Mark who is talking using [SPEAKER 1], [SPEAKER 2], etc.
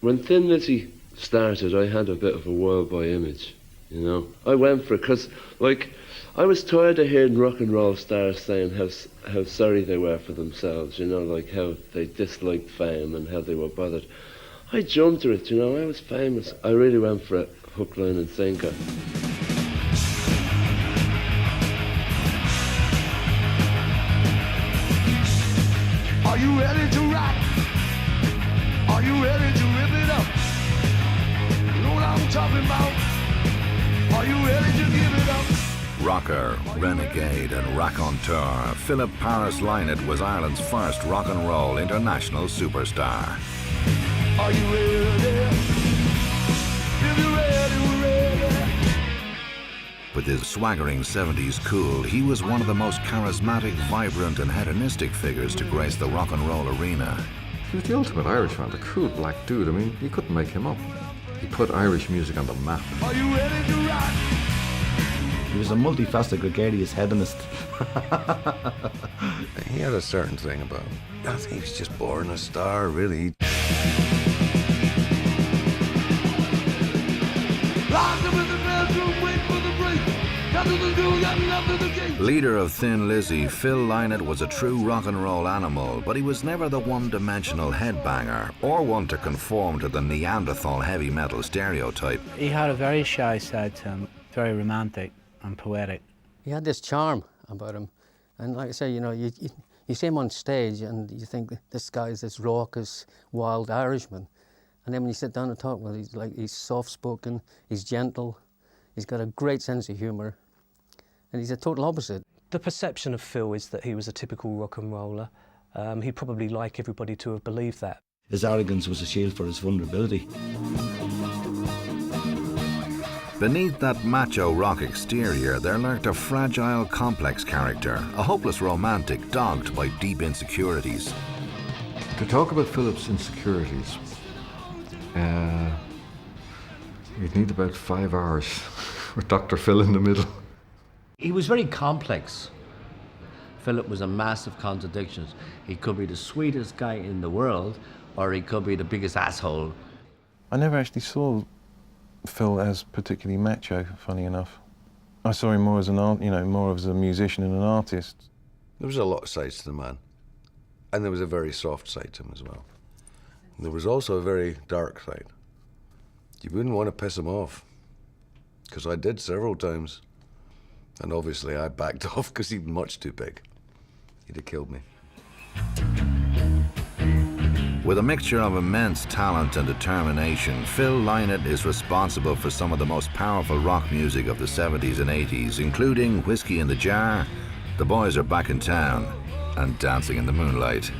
[SPEAKER 1] When Thin Lizzy started, I had a bit of a world boy image, you know. I went for it because, like, I was tired of hearing rock and roll stars saying how sorry they were for themselves, you know, like how they disliked fame and how they were bothered. I jumped at it, you know, I was famous. I really went for it, hook, line and sinker.
[SPEAKER 2] Are you ready to rock? Are you ready to rip it up? You know what I'm talking about? Are you ready to give it up?
[SPEAKER 3] Rocker, renegade and raconteur, Philip Paris Lynott was Ireland's first rock and roll international superstar.
[SPEAKER 2] Are you ready? If you're ready, we're ready.
[SPEAKER 3] With his swaggering 70s cool, he was one of the most charismatic, vibrant and hedonistic figures to grace the rock and roll arena.
[SPEAKER 4] He was the ultimate Irishman, the cool black dude. I mean, you couldn't make him up. He put Irish music on the map.
[SPEAKER 2] Are you ready to rock?
[SPEAKER 5] He was a multifaceted, gregarious hedonist.
[SPEAKER 6] He had a certain thing about him. I think he was just born a star, really.
[SPEAKER 3] Leader of Thin Lizzy, Phil Lynott was a true rock and roll animal, but he was never the one-dimensional headbanger or one to conform to the Neanderthal heavy metal stereotype.
[SPEAKER 7] He had a very shy side to him, very romantic and poetic.
[SPEAKER 8] He had this charm about him, and like I say, you know, you see him on stage and you think this guy's this raucous, wild Irishman, and then when you sit down and talk, well, he's soft-spoken, he's gentle, he's got a great sense of humour, and he's a total opposite.
[SPEAKER 9] The perception of Phil is that he was a typical rock and roller. He'd probably like everybody to have believed that.
[SPEAKER 5] His arrogance was a shield for his vulnerability.
[SPEAKER 3] Beneath that macho rock exterior, there lurked a fragile, complex character, a hopeless romantic dogged by deep insecurities.
[SPEAKER 4] To talk about Philip's insecurities, you'd need about 5 hours with Dr. Phil in the middle.
[SPEAKER 10] He was very complex. Philip was a massive contradiction. He could be the sweetest guy in the world, or he could be the biggest asshole.
[SPEAKER 11] I never actually saw Phil as particularly macho, funny enough. I saw him more as more as a musician and an artist.
[SPEAKER 6] There was a lot of sides to the man, and there was a very soft side to him as well. And there was also a very dark side. You wouldn't want to piss him off, because I did several times. And obviously I backed off because he'd much too big. He'd have killed me.
[SPEAKER 3] With a mixture of immense talent and determination, Phil Lynott is responsible for some of the most powerful rock music of the 70s and 80s, including Whiskey in the Jar, The Boys Are Back in Town, and Dancing in the Moonlight.